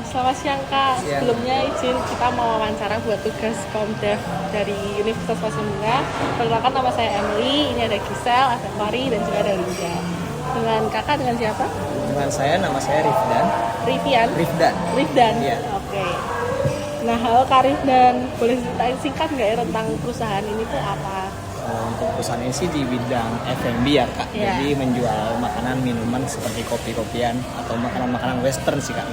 Selamat siang Kak. Siang. Sebelumnya izin kita mau wawancara buat tugas Komdev dari Universitas Pasundan. Perkenalkan nama saya Emily, ini ada Gisel, ada Fari, dan juga ada Linda. Dengan kakak dengan siapa? Dengan saya, nama saya Rifdan. Rivian? Rifdan? Iya. Oke. Nah, halo Kak Rifdan, boleh ceritain singkat nggak ya tentang perusahaan ini tuh apa? Untuk perusahaan ini sih di bidang F&B ya Kak. Iya. Jadi menjual makanan, minuman seperti kopi-kopian atau makanan-makanan western sih Kak.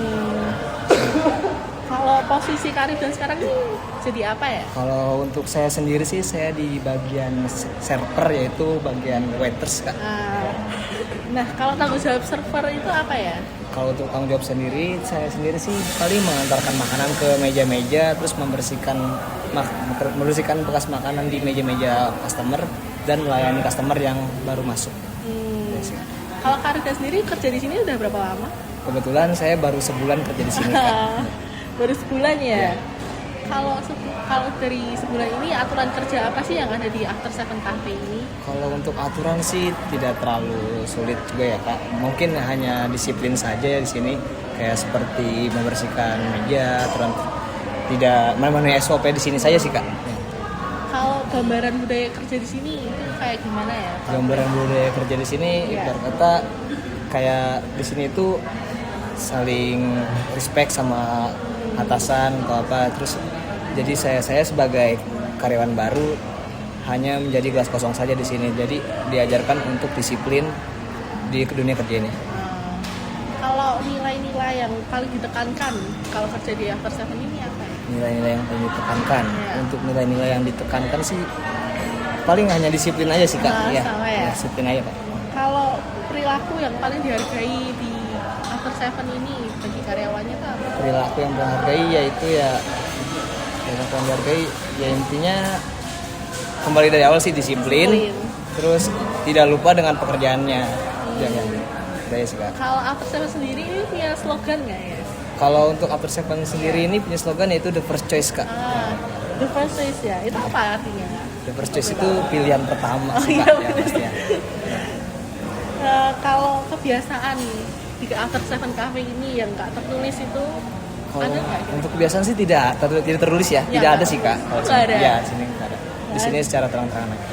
Kalau posisi Kak Rifdan sekarang ini jadi apa ya? Kalau untuk saya sendiri sih, saya di bagian server, yaitu bagian waiters Kak. Nah, kalau tanggung jawab server itu apa ya? Kalau untuk tanggung jawab sendiri, saya sendiri sih paling mengantarkan makanan ke meja-meja, terus membersihkan bekas makanan di meja-meja customer dan melayani customer yang baru masuk. Ya sih. Kalau Kak Rifdan sendiri kerja di sini udah berapa lama? Kebetulan saya baru sebulan kerja di sini Kak. Baru sebulan ya? Iya. Kalau dari sebulan ini aturan kerja apa sih yang ada di After Seven Cafe ini? Kalau untuk aturan sih tidak terlalu sulit juga ya Kak. Mungkin hanya disiplin saja ya di sini, kayak seperti membersihkan meja, aturan tidak memenuhi SOP di sini saja sih Kak. Ya. Kalau gambaran budaya kerja di sini itu kayak gimana ya? Gambaran budaya kerja di sini, Iya. ibarat kata kayak di sini itu saling respect sama atasan atau apa. Terus jadi saya sebagai karyawan baru hanya menjadi gelas kosong saja di sini. Jadi diajarkan untuk disiplin di dunia kerja ini. Kalau nilai-nilai yang paling ditekankan kalau kerja di After Seven ini apa ya? Nilai-nilai yang paling ditekankan. Iya. Untuk nilai-nilai yang ditekankan sih paling hanya disiplin aja sih Kak. Nah, Iya, sama ya. disiplin aja Kak. Kalau perilaku yang paling dihargai di After Seven ini bagi karyawannya tuh apa? Perilaku yang dihargai yaitu ya perilaku yang dihargai ya intinya kembali dari awal sih disiplin. Terus tidak lupa dengan pekerjaannya. Jangan saya sih Kak. Kalau After Seven sendiri ini punya slogan nggak ya? Kalau untuk After Seven sendiri ini punya slogan yaitu the first choice Kak. The first choice ya, itu apa artinya? The first choice itu pilihan pertama sih iya, Kak ya pastinya. Kalau kebiasaan di After Seven Cafe ini yang nggak tertulis itu Kalau ada nggak? untuk kebiasaan sih tidak tertulis ya, Ya, tidak nggak? ada sih Kak. Kalau Nggak ada? Ya, di sini nggak ada. Di sini secara terang-terangan aja.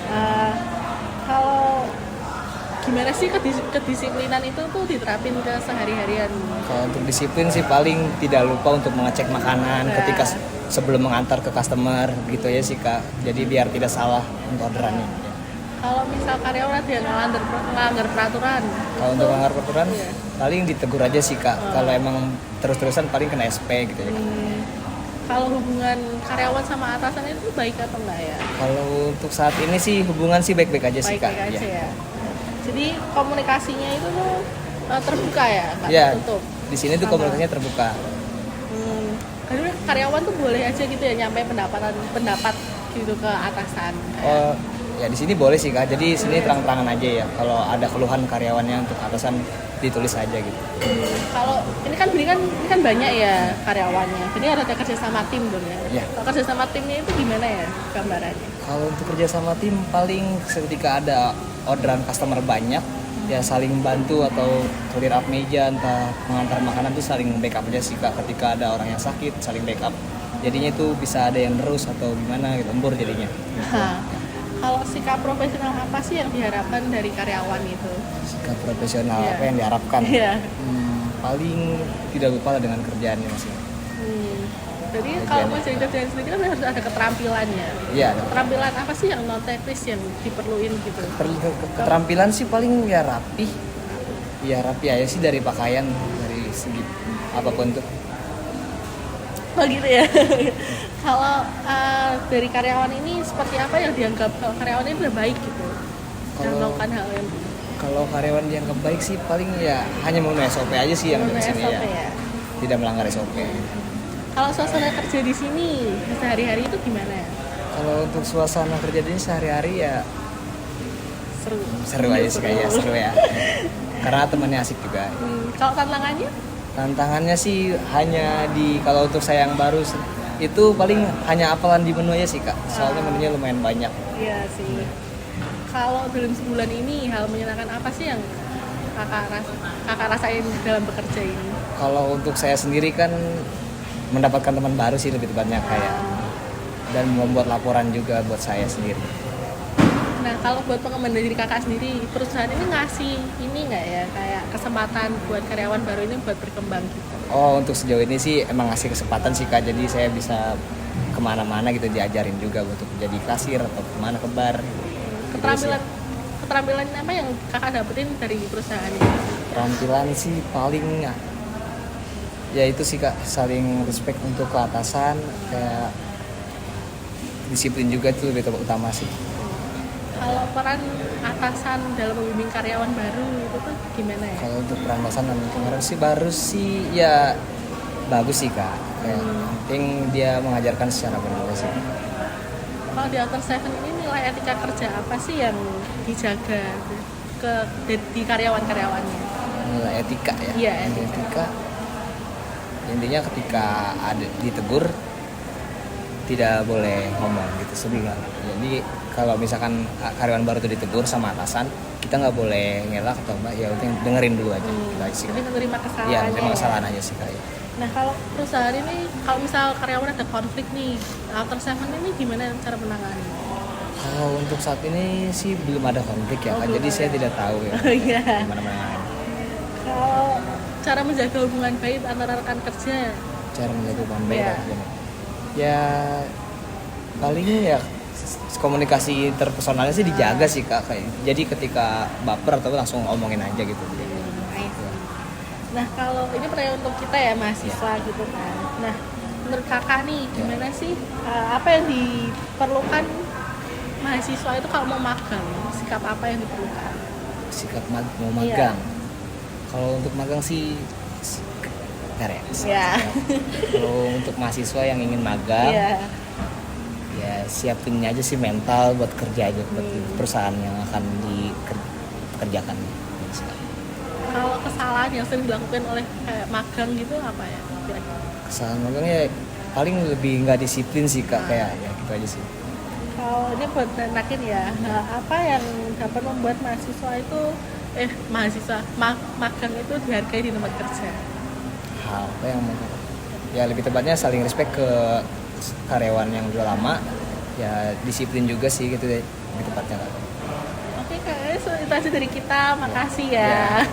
Kalau gimana sih kedisiplinan itu tuh diterapin ke sehari-harian? Kalau untuk disiplin sih paling tidak lupa untuk mengecek makanan Ya. ketika sebelum mengantar ke customer gitu ya sih Kak. Jadi biar tidak salah untuk orderannya. Kalau misal karyawan ada yang melanggar peraturan, Kalau untuk melanggar peraturan Iya. paling ditegur aja sih Kak. Kalau emang terus-terusan paling kena SP gitu ya Kak. kalau hubungan karyawan sama atasan itu baik atau enggak ya? Kalau untuk saat ini sih hubungan sih baik-baik aja sih Kak. Baik-baik aja Ya. ya. Jadi komunikasinya itu tuh terbuka ya, nggak Ya, tertutup. di sini tuh Sama. komunikasinya terbuka. Karena karyawan tuh boleh aja gitu ya nyampe pendapat gitu ke atasan. Oh, ya di sini boleh sih Kak. Jadi sini terang-terangan aja ya. Kalau ada keluhan karyawannya untuk atasan ditulis aja gitu. Kalau ini kan banyak ya karyawannya. Jadi ada kerja sama tim dong ya. Iya. Kalau kerja sama timnya itu gimana ya gambarannya? Kalau untuk kerja sama tim paling ketika ada orderan customer banyak ya saling bantu atau clear up meja, entah mengantar makanan tuh saling backup aja sih Kak. Ketika ada orang yang sakit saling backup. Jadinya itu bisa ada yang terus atau gimana gitu, embur jadinya. Kalau sikap profesional apa sih yang diharapkan dari karyawan itu? Sikap profesional Iya. apa yang diharapkan? Iya. Paling tidak lupa lah dengan kerjaannya masih. Jadi kalau mau jadi kerjaan sendiri kan harus ada keterampilannya. Iya. Keterampilan apa sih yang non teknis yang diperluin gitu? Keterampilan sih paling ya rapi. Ya rapi aja sih dari pakaian, dari segi apapun tuh. Oh gitu ya. Kalau dari karyawan ini seperti apa yang dianggap kalau karyawan ini udah baik gitu? Dan Kalau- melakukan hal yang Kalau karyawan dianggap baik sih paling ya hanya memenuhi SOP aja sih yang di memenuhi sini SOP ya. ya. Tidak melanggar SOP. Kalau suasana kerja di sini sehari-hari itu gimana ya? Kalau untuk suasana kerja di sini sehari-hari ya Seru. seru aja sih kayaknya, seru ya. Karena temannya asik juga. Kalau tantangannya? Tantangannya sih hanya kalau untuk saya yang baru itu paling hanya hafalan di menu aja sih Kak. Soalnya menunya lumayan banyak. Iya sih. Kalau dalam sebulan ini hal menyenangkan apa sih yang kakak rasain dalam bekerja ini? Kalau untuk saya sendiri kan mendapatkan teman baru sih lebih tepatnya kayak, dan membuat laporan juga buat saya sendiri. Nah, kalau buat pengembangan diri kakak sendiri, perusahaan ini ngasih ini nggak ya, kayak kesempatan buat karyawan baru ini buat berkembang gitu? Oh, untuk sejauh ini sih emang ngasih kesempatan sih Kak, jadi saya bisa kemana-mana gitu, diajarin juga untuk jadi kasir atau kemana ke bar. Keterampilan apa yang kakak dapetin dari perusahaan ini? Keterampilan sih paling ya itu sih Kak, saling respect untuk ke atasan, kayak disiplin juga itu lebih utama sih. Kalau peran atasan dalam membimbing karyawan baru itu tuh gimana ya? Kalau untuk peran atasan dan kemarin sih baru sih ya bagus sih Kak. Kayak penting dia mengajarkan secara benar sih. Kalau di Outer Seven ini nilai etika kerja apa sih yang dijaga di karyawan-karyawannya? Nilai etika ya. Iya, Nilai etika. Intinya ketika ada ditegur tidak boleh ngomong gitu sebenarnya. Jadi kalau misalkan karyawan baru itu ditegur sama atasan, kita nggak boleh ngelak atau mbak, ya udah dengerin dulu aja. Gitu aja sih. Jadi menerima kesalahannya. Iya, menerima kesalahan aja sih Kak. Nah, kalau perusahaan ini, kalau misal karyawan ada konflik nih, Outer Seven ini gimana cara menangani? Kalau untuk saat ini sih belum ada konflik ya Kak, jadi saya tidak tahu ya Iya. gimana menangani. Kalau cara menjaga hubungan baik antara rekan kerja, Cara menjaga hubungan baik Iya. aja. Ya paling ya komunikasi interpersonalnya sih dijaga sih Kak. Jadi ketika baper atau langsung ngomongin aja gitu. Nah, kalau ini pertanyaan untuk kita ya mahasiswa gitu kan. Nah, menurut kakak nih gimana sih apa yang diperlukan mahasiswa itu kalau mau magang? Sikap apa yang diperlukan? Sikap mau magang. Kalau untuk magang sih bentar ya. Ya. Kalau untuk mahasiswa yang ingin magang, Iya. ya siapin aja sih mental buat kerja aja buat perusahaan yang akan dikerjakan. Kalau kesalahan yang sering dilakukan oleh kayak magang gitu apa ya kira-kira? Kesalahan magang ya paling lebih nggak disiplin sih Kak, kayak ya gitu aja sih. Kalau ini buat nakin ya, apa yang dapat membuat mahasiswa itu magang itu dihargai di tempat kerja? Hal apa yang ya lebih tepatnya saling respect ke karyawan yang udah lama, ya disiplin juga sih gitu deh lebih tepatnya Kak. Oke, Kak, itu aja dari kita. Makasih ya.